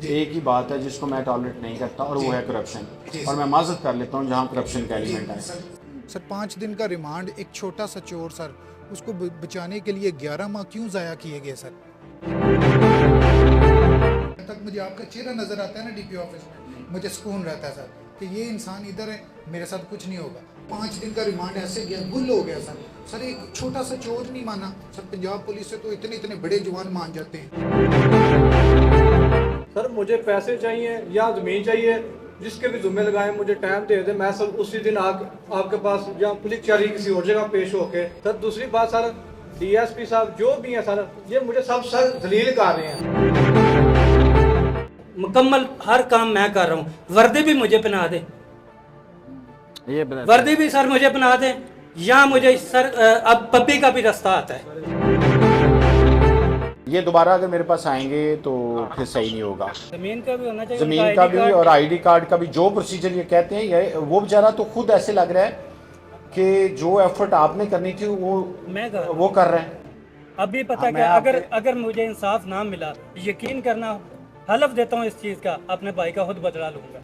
एक ही बात है जिसको मैं टॉलरेट नहीं करता और वो है करप्शन। और मैं माजरत कर लेता हूँ जहाँ करप्शन का एलिमेंट है। सर 5 दिन का रिमांड, एक छोटा सा चोर सर, उसको बचाने के लिए 11 माह क्यों ज़ाया किए गए सर? जब तक मुझे आपका चेहरा नज़र आता है ना डीपी ऑफिस में, मुझे सुकून रहता है सर कि ये इंसान इधर है, मेरे साथ कुछ नहीं होगा। 5 दिन का रिमांड ऐसे गया, गुल हो गया सर। सर एक छोटा सा चोर नहीं माना सर, पंजाब पुलिस से तो इतने इतने बड़े जवान मान जाते हैं। सर मुझे पैसे चाहिए या ज़मीन चाहिए, जिसके भी जुम्मे लगाए मुझे टाइम दे दे, मैं सर उसी दिन आपके पास या पुलिस चारी किसी और जगह पेश होके। सर दूसरी बात सर, डीएसपी साहब जो भी हैं सर, ये मुझे सब सर जलील कर रहे हैं। मुकम्मल हर काम मैं कर रहा हूँ, वर्दी भी मुझे पहना दे, ये वर्दी भी सर मुझे पहना दे, या मुझे सर अब पप्पी का भी रास्ता आता है। ये दोबारा अगर मेरे पास आएंगे तो फिर सही नहीं होगा। जमीन का भी होना चाहिए, ज़मीन का भी और आईडी कार्ड का भी, जो प्रोसीजर ये कहते हैं, ये वो बेचारा तो खुद ऐसे लग रहा है कि जो एफर्ट आपने करनी थी मैं कर वो कर रहे हैं। अभी पता क्या, अगर मुझे इंसाफ ना मिला, यकीन करना, हलफ देता हूँ इस चीज़ का, अपने भाई का खुद बदला लूंगा।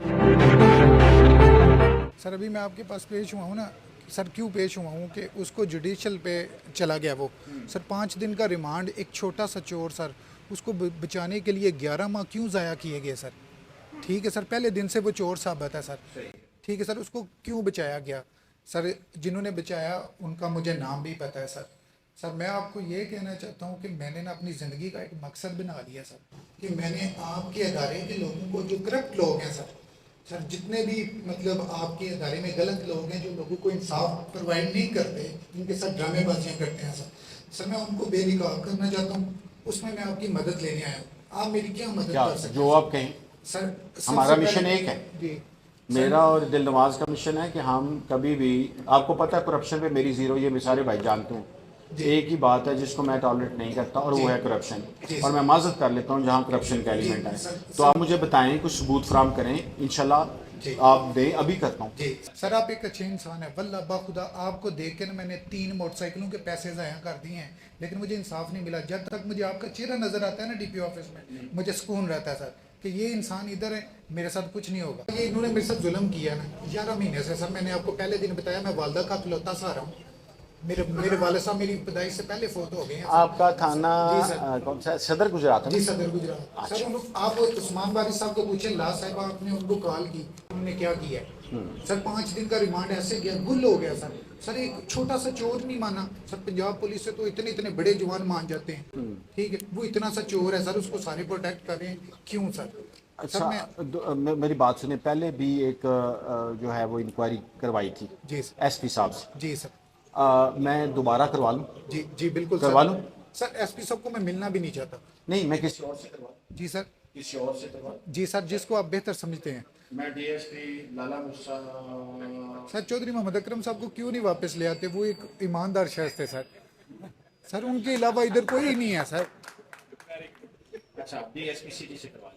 सर अभी मैं आपके पास पेश हुआ हूँ ना सर, क्यों पेश हुआ हूँ कि उसको जुडिशल पे चला गया वो सर। 5 दिन का रिमांड, एक छोटा सा चोर सर, उसको बचाने के लिए 11 माह क्यों ज़ाया किए गए सर? ठीक है सर, पहले दिन से वो चोर साबित है सर, ठीक है सर, उसको क्यों बचाया गया सर? जिन्होंने बचाया उनका मुझे नाम भी पता है सर। सर मैं आपको ये कहना चाहता हूँ कि मैंने ना अपनी ज़िंदगी का एक मकसद बना लिया सर, कि मैंने आपके अदारे के लोगों को, जो करप्ट लोग हैं सर, जितने भी मतलब आपके अदारे में गलत लोग हैं, जो लोगों को इंसाफ प्रोवाइड नहीं करते, जिनके साथ ड्रामेबाजियाँ करते हैं सर, मैं उनको बेनिकाब करना चाहता हूँ। उसमें मैं आपकी मदद लेने आया हूँ। आप मेरी क्या मदद कर सकते हैं? जो आप कहें सर। हमारा मिशन एक है जी, मेरा और दिलनवाज का मिशन है कि हम कभी भी, आपको पता है करप्शन पे मेरी जीरो, ये सारे भाई जानते हैं, एक ही बात है जिसको मैं टॉलरेट नहीं करता और वो है करप्शन। और मैं माजरत कर लेता हूँ जहाँ करप्शन का एलिमेंट है। तो आप मुझे बताएं, कुछ सबूत फराम करें, इंशाल्लाह आप दें, अभी करता हूँ। जी सर, आप एक अच्छे इंसान है वल्लाह बाखुदा। आपको देख के ना मैंने 3 मोटरसाइकिलों के पैसे ज़ाया कर दिए हैं, लेकिन मुझे इंसाफ नहीं मिला। जब तक मुझे आपका चेहरा नज़र आता है ना डीपी ऑफिस में, मुझे सुकून रहता है सर कि ये इंसान इधर है, मेरे साथ कुछ नहीं होगा। ये इन्होंने मेरे साथ जुल्म किया ना 11 महीने से सर। मैंने आपको पहले दिन बताया, मैं वालदा का इकलौता सहारा हूँ। मेरे वाले साहब मेरी पैदाइश से पहले फोटो हो गए हैं। आपका थाना कौन सा, सदर गुजरात है? जी सदर गुजरात। सर आप उस्मान वारिस साहब को पूछे, ला साहब आपने उनको कॉल की, उन्होंने क्या किया सर? 5 दिन का रिमांड ऐसे गया, गुल हो गया सर। एक छोटा सा चोर नहीं माना सर, पंजाब पुलिस से तो इतने इतने बड़े जवान मान जाते हैं, ठीक है, वो इतना सा चोर है सर, उसको सारे प्रोटेक्ट कर रहे हैं, क्यों सर? अच्छा, मेरी बात सुने, पहले भी एक जो है वो इंक्वायरी करवाई थी जी सर, एसपी साहब से। जी सर, मैं दोबारा करवा लूँ? जी जी बिल्कुल करवा लूँ सर। एसपी साहब को मैं मिलना भी नहीं चाहता। नहीं, मैं किसी और से करवा, जी सर, किसी और से करवा। जी सर, जिसको आप बेहतर समझते हैं। मैं डीएसपी लाला मूसा। सर चौधरी मोहम्मद अकरम साहब को क्यों नहीं वापस ले आते? वो एक ईमानदार शख्स थे सर। सर उनके अलावा इधर कोई नहीं है सर। अच्छा, डीएसपी सिटी से करवा।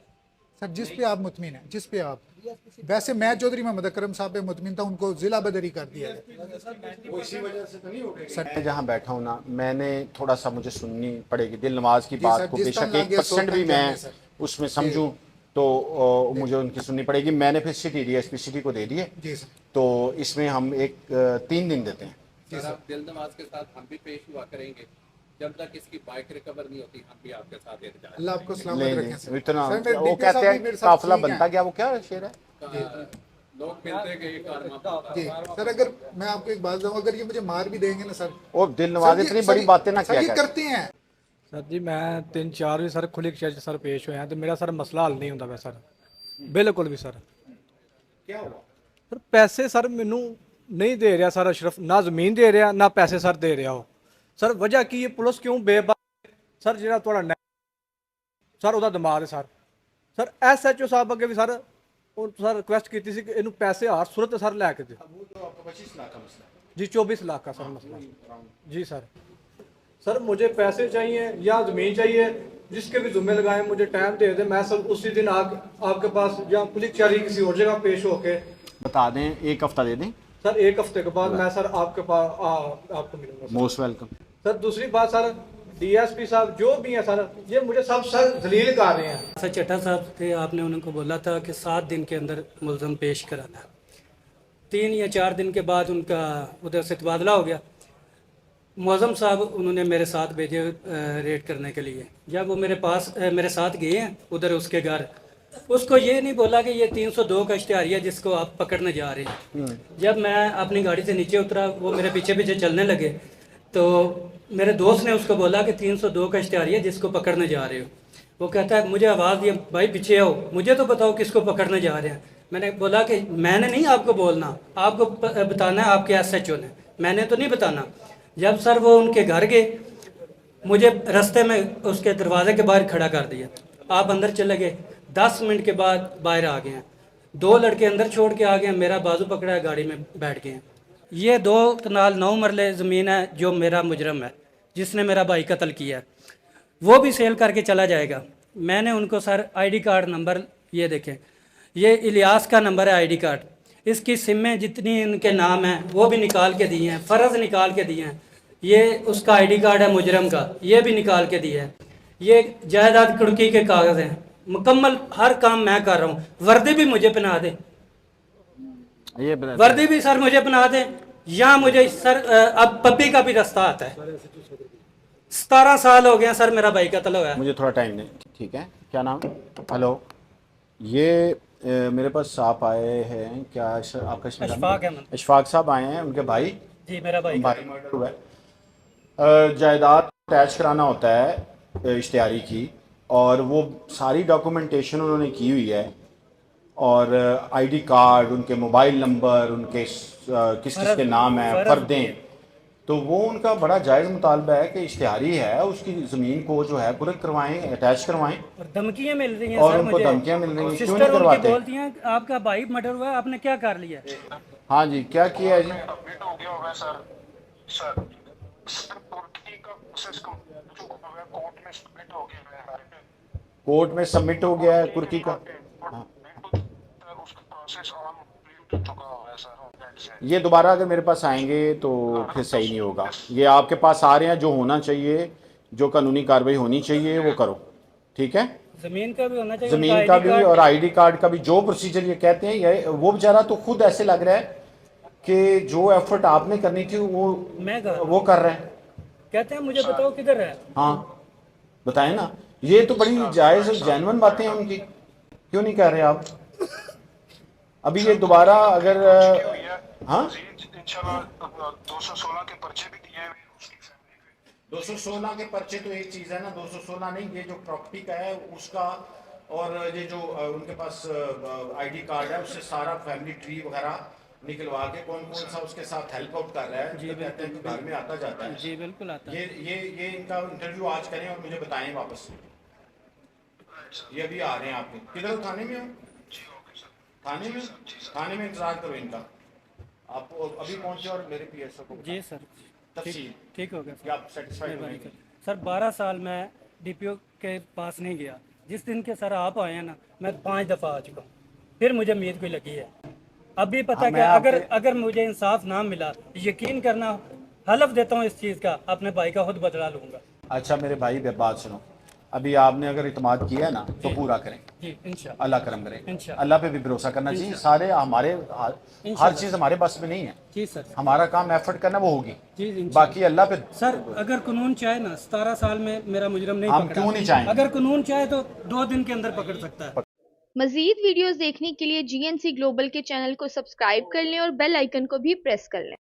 सर जिस पे आप मुतमिन हैं, जिस पे आप, वैसे मैं चौधरी मोहम्मद अकरम साहब पे मुतमिन था, उनको जिला बदरी कर दिया है। इसी वजह से तो नहीं हो गया सर। मैं जहाँ बैठा हूँ ना, मैंने थोड़ा सा, मुझे सुननी पड़ेगी दिलनवाज की बात को, बेशक 1% भी मैं उसमें समझूं तो मुझे उनकी सुननी पड़ेगी। मैंने फिर सिटी डीएसपी सिटी को दे दिए, तो इसमें हम 3 दिन देते हैं। दिलनवाज के साथ हम भी पेश हुआ करेंगे, जब तक इसकी बाइक रिकवर नहीं होती हम भी आपके साथ इंतजार। अल्लाह आपको सलामत रखे सर। इतना वो कहते हैं काफिला बनता गया, वो क्या शेर है, लोग मिलते गए कारवां। जी सर, अगर मैं आपको एक बात बताऊं, अगर ये मुझे मार भी देंगे ना सर, और दिलनवाज इतनी बड़ी बातें ना क्या करते हैं सर जी मैं 3-4 भी सर खुली शर्त सर पेश हुए हैं, तो मेरा सर मसला हल नहीं होता वै सर, बिल्कुल भी सर। क्या हुआ सर पैसे सर मैनू नहीं दे रहा सर अशरफ, ना जमीन दे रहा ना पैसे सर दे रहा हो सर। वजह की ये पुलिस क्यों बेबा सर, जो थोड़ा सर ਉਹਦਾ ਦਿਮਾਗ है सर SHO साहब अगे भी सर सर रिक्वेस्ट की थी कि इन्हों पैसे हर सूरत सर लैके दे। जी 24 लाख का सर मसला जी सर। सर मुझे पैसे चाहिए या ज़मीन चाहिए, जिसके भी जुम्मे लगाए मुझे टाइम दे दे, मैं सर उसी दिन आपके पास या पुलिस चारी किसी और जगह पेश होके। बता दें, 1 हफ्ता दे दें सर, 1 हफ्ते के बाद मैं सर आपके पास आपको मिलूंगा। Most welcome. सर दूसरी बात सर, डीएसपी साहब जो भी है सर, ये मुझे सब सर जलील कर रहे हैं। सर चट्टा साहब थे, आपने उनको बोला था कि 7 दिन के अंदर मुलजम पेश कराना। 3 या 4 दिन के बाद उनका उधर से तबादला हो गया। मौज़म साहब उन्होंने मेरे साथ भेजे रेड करने के लिए। जब वो मेरे साथ गए हैं उधर उसके घर, उसको ये नहीं बोला कि ये 302 का इश्तिहारिया जिसको आप पकड़ने जा रहे हैं। जब मैं अपनी गाड़ी से नीचे उतरा, वो मेरे पीछे पीछे चलने लगे, तो मेरे दोस्त ने उसको बोला कि 302 का इश्तिहारिया जिसको पकड़ने जा रहे हो। वो कहता है, मुझे आवाज़ दिया, भाई पीछे आओ, मुझे तो बताओ किसको पकड़ने जा रहे हैं। मैंने बोला कि मैंने नहीं आपको बोलना, आपको बताना है आपके SHO ने, मैंने तो नहीं बताना। जब सर वो उनके घर गए, मुझे रास्ते में उसके दरवाजे के बाहर खड़ा कर दिया, आप अंदर चले गए। 10 मिनट के बाद बाहर आ गए हैं, 2 लड़के अंदर छोड़ के आ गए हैं, मेरा बाजू पकड़ा है, गाड़ी में बैठ गए हैं। ये 2 कनाल 9 मरले ज़मीन है जो मेरा मुजरम है, जिसने मेरा भाई कत्ल किया है, वो भी सेल करके चला जाएगा। मैंने उनको सर ID कार्ड नंबर, ये देखें, ये इलियास का नंबर है ID कार्ड, इसकी सिमें जितनी इनके नाम हैं वो भी निकाल के दिए हैं, फ़र्ज निकाल के दिए हैं। ये उसका ID कार्ड है मुजरम का, ये भी निकाल के दिया है। ये जायदाद कुड़की के कागज़ हैं, मुकम्मल हर काम मैं कर रहा हूँ। वर्दी भी मुझे पहना दे, ये वर्दी भी सर मुझे पहना दे, या मुझे सर अब पप्पी का भी रास्ता आता है। 17 साल हो गए सर मेरा भाई कत्ल हुआ है। मुझे थोड़ा टाइम दें, ठीक है? क्या नाम? हेलो, ये मेरे पास आप आए हैं क्या? आपका अशफाक अहमद। अशफाक साहब आए हैं, उनके भाई जी मेरा भाई मर्डर हुआ है। जायदाद अटैच कराना होता है इश्तिहारी की, और वो सारी डॉक्यूमेंटेशन उन्होंने की हुई है, और ID कार्ड, उनके मोबाइल नंबर, उनके किस किस के नाम है, फर्दें, तो वो उनका बड़ा जायज़ मुतालबा है कि इश्तिहारी है उसकी ज़मीन को जो है कुर्क करवाएं, अटैच करवाएं। और धमकियां मिल रही हैं और सर उनको मुझे। धमकियां मिल रही हैं, क्यों सिस्टर नहीं उनकी करवाते? बोलती हैं आपका भाई मर्डर हुआ है, आपने क्या कर लिया? हाँ जी, क्या किया है जी? सबमिट हो गया होगा सर। सर सर तुर्की का प्रोसेस जो कोर्ट में सबमिट हो गया है, कोर्ट में सबमिट हो गया है कुर्की का। हाँ। उसका प्रोसेस ऑन हो चुका है सर। ये दोबारा अगर मेरे पास आएंगे तो फिर सही नहीं होगा। ये आपके पास आ रहे हैं, जो होना चाहिए, जो कानूनी कार्रवाई होनी चाहिए वो करो, ठीक है? जमीन का भी होना चाहिए, ज़मीन उनका का ID भी कार्ड और ID कार्ड का भी, जो प्रोसीजर ये कहते हैं, ये वो बेचारा तो खुद ऐसे लग रहा है कि जो एफर्ट आपने करनी थी मैं कर वो कर रहे हैं। कहते हैं मुझे बताओ किधर है। हाँ बताएं ना, ये तो बड़ी जायज़ और जेन्युइन बातें हैं उनकी, क्यों नहीं कर रहे आप? अभी ये दोबारा अगर हाँ, इंशाल्लाह 216 के पर्चे भी दिए हुए हैं उसकी फैमिली पे। 216 के पर्चे तो एक चीज़ है ना, 216 नहीं, ये जो प्रॉपर्टी का है उसका, और ये जो उनके पास ID कार्ड है उससे सारा फैमिली ट्री वगैरह निकलवा के कौन कौन सा उसके साथ हेल्प आउट कर रहा है, जी कहते हैं कि घर में आता जाता है। जी बिल्कुल आता है। ये इनका इंटरव्यू आज करें और मुझे बताएं वापस। ये अभी आ रहे हैं आपके किधर? थाने में हो? थाने में इंतजार करो इनका। आप अभी पहुंचे और मेरे PSO को जी सर, तफसील ठीक हो गया कि आप सेटिस्फाइड होंगे। सर 12 साल मैं DPO के पास नहीं गया। जिस दिन के सर आप आए हैं ना, मैं 5 दफ़ा आ चुका हूँ, फिर मुझे उम्मीद कोई लगी है। अभी पता क्या, अगर मुझे इंसाफ ना मिला, यकीन करना, हलफ देता हूँ इस चीज़ का, अपने भाई का खुद बदला लूँगा। अच्छा मेरे भाई बात सुनो, अभी आपने अगर इत्मीनान किया है ना तो पूरा करें, जी इंशाल्लाह, अल्लाह करम करे। इंशाल्लाह। अल्लाह पे भी भरोसा करना चाहिए। सारे हमारे हर चीज़ हमारे बस में नहीं है, जी सर, हमारा काम एफर्ट करना वो होगी, जी इंशाल्लाह। बाकी अल्लाह पे। सर अगर कानून चाहे ना, 17 साल में मेरा मुजरम नहीं हम पकड़ा, क्यों नहीं चाहेंगे? अगर कानून चाहे तो 2 दिन के अंदर पकड़ सकता है। मजीद वीडियोस देखने के लिए GNC ग्लोबल के चैनल को सब्सक्राइब कर लें और बेल आइकन को भी प्रेस कर लें।